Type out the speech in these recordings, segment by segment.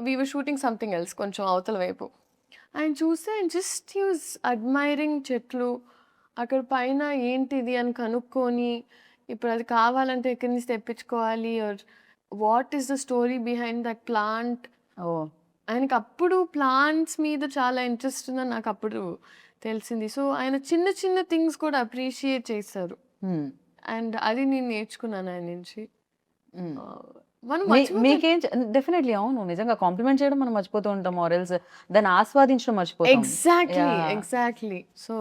We were shooting something else కొంచెం అవతల వైపు. ఆయన చూస్తే ఆయన జస్ట్ హీ వాజ్ అడ్మైరింగ్ చెట్లు. అక్కడ పైన ఏంటిది అని కనుక్కొని, ఇప్పుడు అది కావాలంటే ఎక్కడి నుంచి తెప్పించుకోవాలి or what is the story behind that plant. Oh! ఆయనకి అప్పుడు ప్లాంట్స్ మీద చాలా ఇంట్రెస్ట్ ఉందని నాకు అప్పుడు తెలిసింది. సో ఆయన చిన్న చిన్న థింగ్స్ కూడా అప్రిషియేట్ చేశారు. హ్మ్. అండ్ అది నేను నేర్చుకున్నాను ఆయన నుంచి. హ్మ్. మనం మీకేం డెఫినెట్లీ అవును. నిజంగా కాంప్లిమెంట్ చేయడం మనం మర్చిపోతూ ఉంటాం. ఆరెల్స్ దాన్ని ఆస్వాదించడం మర్చిపోతాం. ఎగ్జాక్ట్లీ. సో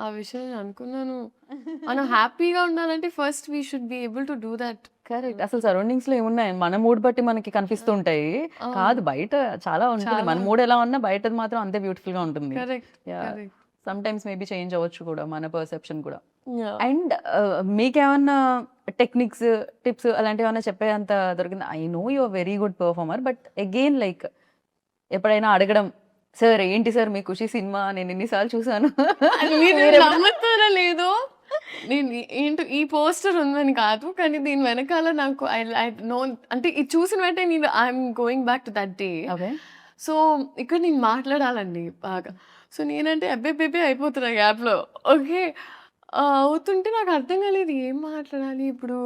ఆ విషయం నేను అనుకున్నాను. మనం హ్యాపీగా ఉండాలంటే first we should be able to do that. Correct. అసలు సరౌండింగ్స్‌లో ఏమున్నాయి మన మూడ్ బట్టి మనకి కనిపిస్తూ ఉంటాయి. కాదు బయట చాలా ఉంటుంది. మన మూడ్ ఎలా ఉన్నా బయటది మాత్రం అంతే బ్యూటిఫుల్‌గా ఉంటుంది. Correct. Yeah! Some times maybe change అవ్వచ్చు కూడా మన పర్సెప్షన్ కూడా. అండ్ మీకేమన్నా టెక్నిక్స్, టిప్స్ అలాంటివేమన్నా చెప్పేంత దొరికిందా? I know you are very good performer. But again like ఎప్పుడైనా అడగడం, సార్ ఏంటి సార్ మీ 'ఖుషి' సినిమా నేను ఇన్ని సార్లు చూసాను. మీరు నమ్ముతారా లేదో, నేను ఏంటో ఈ పోస్టర్ ఉందని కాదు, కానీ దీని వెనకాల నాకు ఐ నో అంటే ఇది చూసిన వెంటనే నేను I'm going back to that day. Okay. So ఇక్కడ నేను మాట్లాడాలండి బాగా. సో నేనంటే అబ్బే అయిపోతున్నా గ్యాప్లో. ఓకే. అవుతుంటే నాకు అర్థం కాలేదు ఏం మాట్లాడాలి ఇప్పుడు.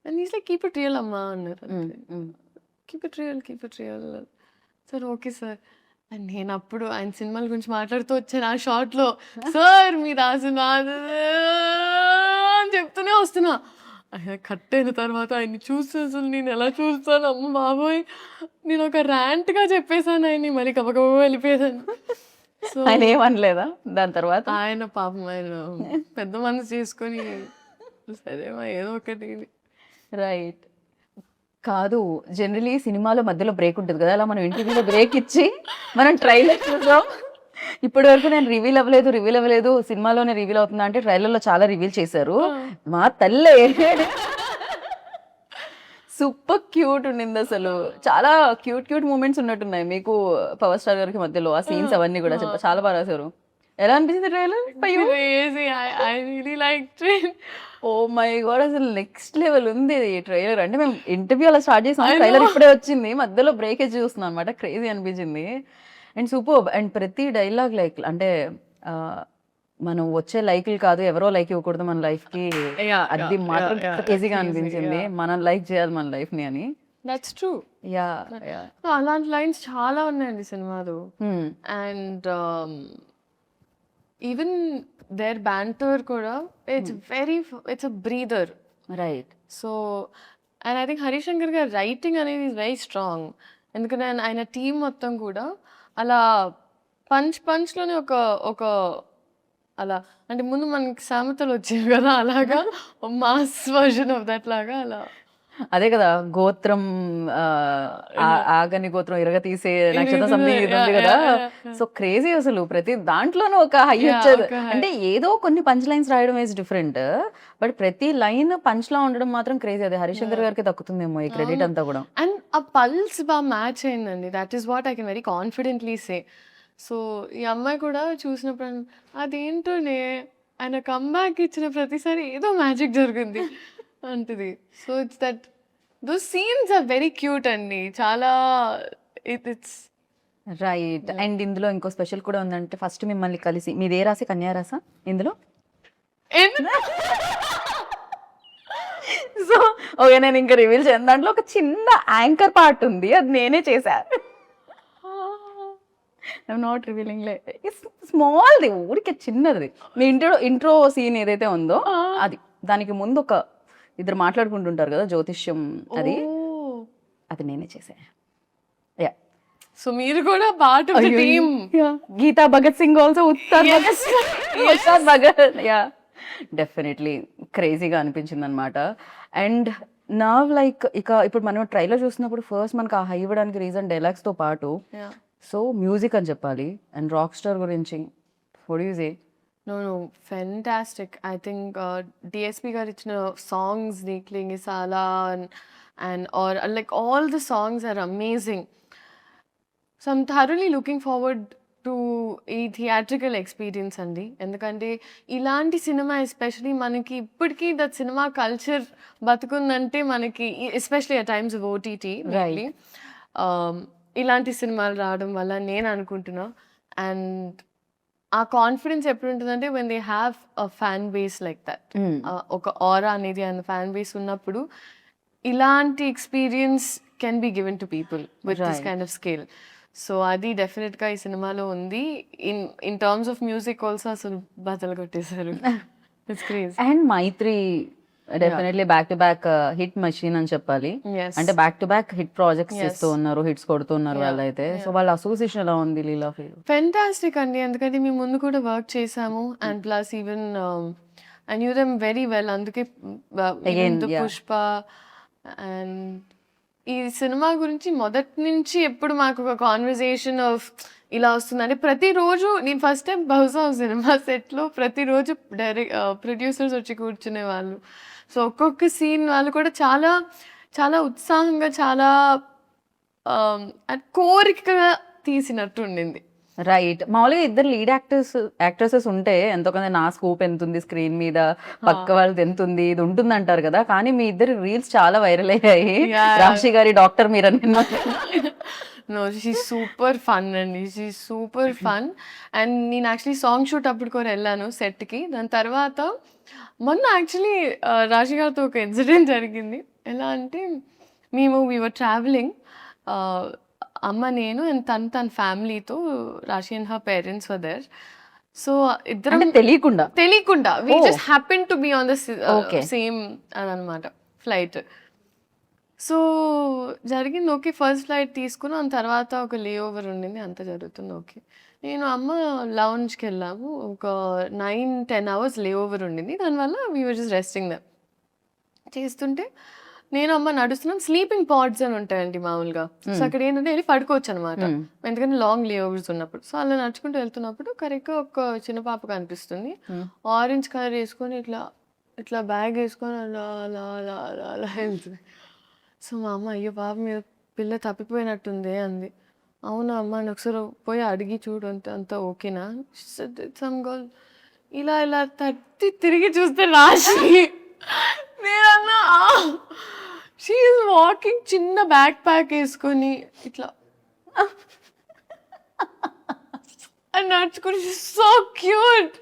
And is like keep it real అమ్మా అన్నారు. Keep it real sir. Okay sir. And నేను అప్పుడు ఆయన సినిమాల గురించి మాట్లాడుతూ వచ్చాను ఆ షార్ట్లో. సార్ మీరు ఆ సినిమా అని చెప్తూనే వస్తున్నా. ఆయన కట్ అయిన తర్వాత ఆయన్ని చూస్తే అసలు నేను ఎలా చూస్తాను అమ్మ బాబోయ్, నేను ఒక ర్యాంట్గా చెప్పేశాను ఆయన్ని, మళ్ళీ గబగబా వెళ్ళిపోయాను. సో ఆయన ఏమనలేదా దాని తర్వాత? ఆయన పాపం ఆయన పెద్ద మనసు చేసుకొని సరేమా ఏదో ఒకటి. రైట్. కాదు జనరలీ సినిమాలో మధ్యలో బ్రేక్ ఉంటుంది కదా, అలా మనం ఇంటర్వ్యూలో బ్రేక్ ఇచ్చి మనం ట్రైలర్ చూద్దాం. ఇప్పటి వరకు నేను రివీల్ అవ్వలేదు సినిమాలోనే రివీల్ అవుతుందా అంటే ట్రైలర్లో చాలా రివీల్ చేశారు. మా తల్లే సూపర్ క్యూట్ ఉండింది అసలు. చాలా క్యూట్ మూమెంట్స్ ఉన్నట్టున్నాయి మీకు పవర్ స్టార్ గారికి మధ్యలో ఆ సీన్స్ అవన్నీ కూడా చాలా బాగా రాశారు. ఎలా అనిపించింది trailer? I really liked it. Oh my god, అసలు నెక్స్ట్ లెవెల్ ఉంది ట్రైలర్. అంటే మేము ఇంటర్వ్యూ అలా స్టార్ట్ చేసాం, ట్రైలర్ ఇప్పుడే వచ్చింది, మధ్యలో బ్రేక్ చూస్తున్నాం అనమాట. క్రేజీ అనిపించింది అండ్ సూపర్. అండ్ ప్రతి డైలాగ్ లైక్ అంటే మనం వచ్చే లైక్లు కాదు, ఎవరో లైక్ ఇవ్వకూడదు మన లైఫ్ కి, అది మాత్రం క్రేజీగా అనిపించింది. మనం లైక్ చేయాలి మన లైఫ్ ని అని. That's true. యా అలాంటి లైన్స్ చాలా ఉన్నాయండి సినిమాలో. అండ్ ఈవెన్ దేర్ బ్యాంటర్ కూడా it's a breather. Right. So and I think Harishankar గారి రైటింగ్ అనేది ఈజ్ వెరీ స్ట్రాంగ్. ఎందుకంటే ఆయన టీం మొత్తం కూడా అలా పంచ్లోనే ఒక అలా అంటే ముందు మనకి సామెతలు వచ్చేవి కదా, అలాగా మాస్ వర్జన్ ఆఫ్ దట్ లాగా అలా. అదే కదా గోత్రం, ఆగని గోత్రం ఇరగ తీసే నక్షత్రం సంథింగ్ ఇది ఉంది కదా. సో క్రేజీ అసలు ప్రతి దాంట్లోనూ ఒక హై వచ్చేది. అంటే ఏదో కొన్ని పంచ్ లైన్స్ రాయడం ఈజ్ డిఫరెంట్, బట్ ప్రతి లైన్ పంచ్ లా ఉండడం మాత్రం క్రేజీ. అదే హరిశంకర్ గారికి దక్కుతుందేమో ఈ క్రెడిట్ అంతా కూడా. అండ్ ఆ పల్స్ బాగా మ్యాచ్ అయిందండి. That is what I can very confidently say. So ఈ అమ్మాయి కూడా చూసినప్పుడు అదేంటోనే ఆయన కమ్బ్యాక్ ఇచ్చిన ప్రతిసారి ఏదో మ్యాజిక్ జరిగింది అంటది. So it's that those scenes are very cute అండి. చాలా ఇట్స్ రైట్. అండ్ ఇందులో ఇంకో స్పెషల్ కూడా ఉందంటే ఫస్ట్ మిమ్మల్ని కలిసి, మీది ఏ రాశి? కన్యా రాశా ఇందులో? సో ఓకే, నేను ఇంకా రివీల్ చేయను. దాంట్లో ఒక చిన్న యాంకర్ పార్ట్ ఉంది, అది నేనే చేశా. ఐఎమ్ నాట్ రివీలింగ్, స్మాల్ది, ఊరికే చిన్నది. మీ ఇంట్రో సీన్ ఏదైతే ఉందో అది, దానికి ముందు ఒక ఇద్దరు మాట్లాడుకుంటుంటారు కదా జ్యోతిష్యం, అది నేనే చేసా. యా. సో మీరు కూడా part of the team. Geetha Bhagat Singh also. Ustaad Bhagat. Yeah, definitely క్రేజీగా అనిపించింది అనమాట. అండ్ నా లైక్ ఇప్పుడు మనం ట్రైలర్ చూసినప్పుడు ఫస్ట్ మనకు ఆ హై ఇవ్వడానికి రీజన్ డైలాగ్స్ తో పాటు సో మ్యూజిక్ అని చెప్పాలి. అండ్ రాక్ స్టార్ గురించి what do you say? No, fantastic. I think DSP గారు ఇచ్చిన songs, Niklingi Sala and or like all the songs are amazing. So I'm thoroughly looking forward to ఈ theatrical experience అండి. ఎందుకంటే ఇలాంటి cinema especially మనకి ఇప్పటికీ that cinema culture బతుకుందంటే మనకి especially at times of OTT ఇలాంటి సినిమాలు రావడం వల్ల నేను అనుకుంటున్నా. అండ్ ఆ కాన్ఫిడెన్స్ ఎప్పుడుంటదంటే when they have a fan base like that. ఒక ఆరా అనేది అండ్ ఫ్యాన్ బేస్ ఉన్నప్పుడు ఇలాంటి experience can be given to people with this right. Kind of scale. So అది డెఫినెట్‌గా ఈ సినిమాలో ఉంది. In terms of music also అసలు బద్దలు కొట్టేశారు. It's crazy. And Mythri definitely back to back hit machine అని చెప్పాలి. యెస్. అంటే back to back hit projects Yes. ఇస్తూ ఉన్నారు, హిట్స్ కొడుతున్నారు Yeah. వాళ్ళైతే. So Yeah. వాళ్ళ అసోసియేషన్ ఎలా ఉంది లీలా ఫీల్? ఫెంటాస్టిక్ అండి. ఎందుకంటే మేము ముందు కూడా వర్క్ చేసాము. And plus even I knew them very well. అందుకే Again, the yeah. Pushpa and ఈ సినిమా గురించి మొదటి నుంచి ఎప్పుడు మాకు ఒక కాన్వర్సేషన్ ఆఫ్ ఇలా వస్తుందంటే ప్రతిరోజు నేను ఫస్ట్ టైం బహుశా సినిమా సెట్లో ప్రతిరోజు ప్రొడ్యూసర్స్ వచ్చి కూర్చునే వాళ్ళు. సో ఒక్కొక్క సీన్ వాళ్ళు కూడా చాలా చాలా ఉత్సాహంగా చాలా కోరికగా తీసినట్టు ఉండింది. రైట్. మామూలుగా ఇద్దరు లీడ్ యాక్ట్రెసెస్ ఉంటే ఎంతో కొంత నా స్కోప్ ఎంత ఉంది స్క్రీన్ మీద, పక్క వాళ్ళది ఎంత ఉంది, ఇది ఉంటుంది అంటారు కదా. కానీ మీ ఇద్దరు రీల్స్ చాలా వైరల్ అయ్యాయి. Yeah. రాశి గారి డాక్టర్ మీరు నిన్న. నో షీ సూపర్ ఫన్ అండి. She super fun. అండ్ నేను యాక్చువల్లీ సాంగ్ షూట్ అప్పుడు కూడా వెళ్ళాను సెట్కి. దాని తర్వాత మొన్న యాక్చువల్లీ రాశి గారితో ఒక ఇన్సిడెంట్ జరిగింది. ఎలా అంటే వీవర్ ట్రావెలింగ్, అమ్మ నేను అండ్ తన ఫ్యామిలీతో, Raashi and her parents were there. So ఇద్దరం అంటే తెలియకుండా we Oh. Just happen to be on the Okay. Same అనమాట ఫ్లైట్. సో జరిగింది ఓకే. ఫస్ట్ ఫ్లైట్ తీసుకున్నాం. తర్వాత ఒక లే ఓవర్ ఉండింది. అంతా జరుగుతుంది ఓకే. నేను అమ్మ లౌంజ్కి వెళ్ళాము. ఒక 9-10 అవర్స్ లే ఓవర్ ఉండింది. దానివల్ల we were just resting them. చేస్తుంటే నేను అమ్మ నడుస్తున్నాం. స్లీపింగ్ పాడ్స్ అని ఉంటాయండి మామూలుగా. సో అక్కడ ఏంటంటే వెళ్ళి పడుకోవచ్చు అనమాట. ఎందుకంటే లాంగ్ లే ఓవర్స్ ఉన్నప్పుడు. సో అలా నడుచుకుంటూ వెళ్తున్నప్పుడు కరెక్ట్గా ఒక చిన్న పాప కనిపిస్తుంది. ఆరెంజ్ కలర్ వేసుకొని ఇట్లా ఇట్లా బ్యాగ్ వేసుకొని అలా అలా అలా అలా అలా వెళ్తుంది. సో మా అమ్మ అయ్యో పాప మీద పిల్ల తప్పిపోయినట్టుంది అంది. అవునా అమ్మ అని ఒకసారి పోయి అడిగి చూడు అంతా ఓకేనా. సమ్ గర్ల్ ఇలా ఇలా తట్టి తిరిగి చూస్తే రాశి. నేనన్నా షీ ఈజ్ వాకింగ్ చిన్న బ్యాక్ ప్యాక్ వేసుకొని ఇట్లా అని నడుచుకుని సో క్యూట్.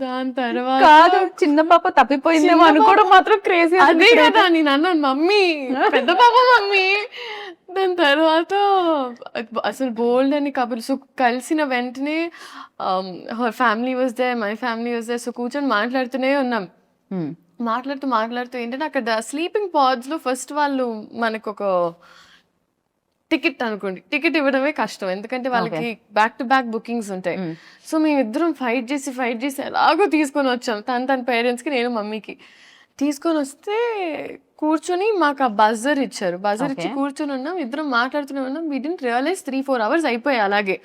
దాని తర్వాత కాదు, చిన్న పాప తప్పిపోయిందేమో అనుకోవడం మాత్రం క్రేజీ. అదే కదా నేను అన్నాను మమ్మీ పెద్ద పాప మమ్మీ. దాని తర్వాత అసలు బోల్డ్ అని కబుర్లు. సో కలిసిన వెంటనే her family was they, my family was they. So కూర్చొని మాట్లాడుతూనే ఉన్నాం. మాట్లాడుతూ ఏంటంటే అక్కడ స్లీపింగ్ పాడ్స్లో ఫస్ట్ వాళ్ళు మనకు ఒక టికెట్ అనుకోండి, టికెట్ ఇవ్వడమే కష్టం. ఎందుకంటే వాళ్ళకి బ్యాక్ టు బ్యాక్ బుకింగ్స్ ఉంటాయి. సో మేమిద్దరం ఫైట్ చేసి ఎలాగో తీసుకొని వచ్చాం. తన పేరెంట్స్కి, నేను మమ్మీకి తీసుకొని వస్తే కూర్చొని మాకు ఆ బజర్ ఇచ్చారు. బజర్ ఇచ్చి కూర్చొని ఉన్నాం. ఇద్దరం మాట్లాడుతూనే ఉన్నాం. వి డిడ్ంట్ రియలైజ్ 3-4 అవర్స్ అయిపోయాయి అలాగే.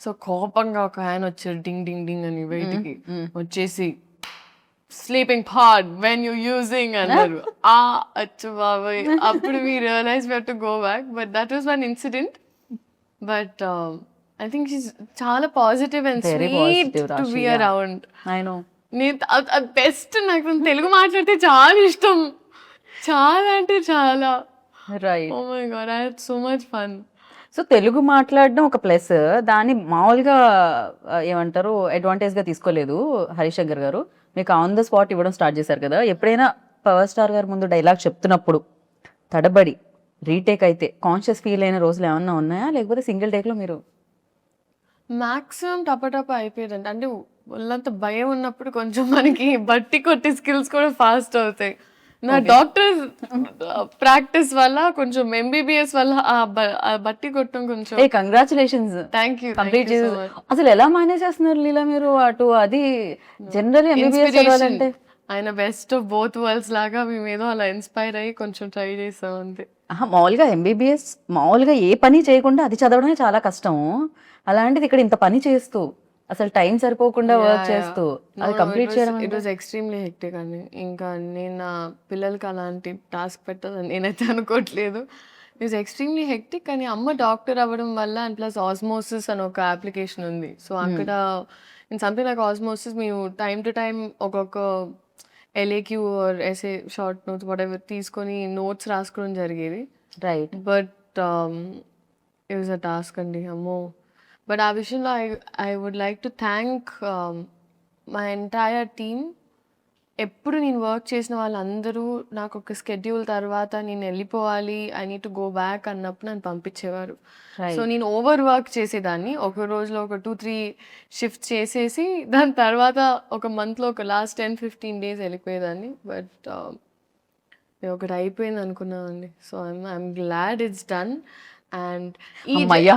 సో కోపంగా ఒక ఆయన వచ్చారు, డింగ్ డింగ్ డింగ్ అని బయటికి వచ్చేసి sleeping pod when you using అన్నారు. అచ్చు బాబాయ్. అప్పుడు we realize we have to go back. But that was one incident. But I think she's చాలా positive and sweet to be around. నేను బెస్ట్. నాకు తెలుగు మాట్లాడితే చాలా ఇష్టం, చాలా అంటే చాలా. Right. Oh my God, I had so much fun. So Telugu మాట్లాడడం ఒక ప్లస్. దాన్ని మామూలుగా ఏమంటారు అడ్వాంటేజ్గా తీసుకోలేదు హరిశంకర్ గారు. మీకు ఆన్ ద స్పాట్ ఇవ్వడం స్టార్ట్ చేశారు కదా. ఎప్పుడైనా పవర్ స్టార్ గారు ముందు డైలాగ్ చెప్తున్నప్పుడు తడబడి రీటేక్ అయితే కాన్షియస్ ఫీల్ అయిన రోజులు ఏమన్నా ఉన్నాయా, లేకపోతే సింగిల్ టేక్లో మీరు? మాక్సిమం టపటప అయిపోయేదండి. అంటే వాళ్ళంత భయం ఉన్నప్పుడు కొంచెం మనకి బట్టి కొట్టే స్కిల్స్ కూడా ఫాస్ట్ అవుతాయి. నా డాక్టర్ ప్రాక్టీస్ వల్ల కొంచెం MBBS వల్ల ఆ బట్టి కొట్టడం కొంచెం. కంగ్రాచులేషన్స్. Thank you. కంప్లీట్ చేసి అసలు ఎలా మేనేజ్ చేస్తున్నారు లీలా మీరు అటు? అది జనరల్ MBBS చదవాలంటే ఆయన బెస్ట్ ఆఫ్ బోత్ వరల్డ్స్ లాగా మేము ఏదో అలా ఇన్స్పైర్ అయ్యి కొంచెం ట్రై చేసాం అంతే. మామూలుగా MBBS మామూలుగా ఏ పని చేయకుండా అది చదవడమే చాలా కష్టం. అలాంటిది ఇక్కడ ఇంత పని చేస్తూ అసలు టైం సరిపోకుండా వర్క్ చేస్తూ అది కంప్లీట్ చేయడం ఇట్ వాజ్ ఎక్స్ట్రీమ్లీ హెక్టిక్ అండి. ఇంకా నేను నా పిల్లలకి అలాంటి టాస్క్ పెట్టాలని నేనైతే అనుకోవట్లేదు. It was extremely hectic. కానీ అమ్మ డాక్టర్ అవ్వడం వల్ల అండ్ ప్లస్ ఆస్మోసిస్ అని ఒక అప్లికేషన్ ఉంది. సో అక్కడ ఇన్ సంథింగ్ లైక్ ఆస్మోసిస్ మేము టైం టు టైం ఒక్కొక్క LAQ or SA short notes whatever తీసుకొని నోట్స్ రాసుకోవడం జరిగేది. Right. But it was a task అండి అమ్మో. బట్ ఆ విషయంలో I would like to thank my entire team. ఎప్పుడు నేను వర్క్ చేసిన వాళ్ళందరూ నాకు ఒక స్కెడ్యూల్ తర్వాత నేను వెళ్ళిపోవాలి, I need to go back అన్నప్పుడు నన్ను పంపించేవారు. So right. నేను ఓవర్ వర్క్ చేసేదాన్ని. ఒక రోజులో ఒక 2-3 షిఫ్ట్స్ చేసేసి దాని తర్వాత ఒక మంత్లో ఒక లాస్ట్ 10-15 డేస్ వెళ్ళిపోయేదాన్ని. బట్ ఒకటి అయిపోయింది అనుకున్నానండి. So I'm glad it's done. And ఈ అమ్మయ్యా!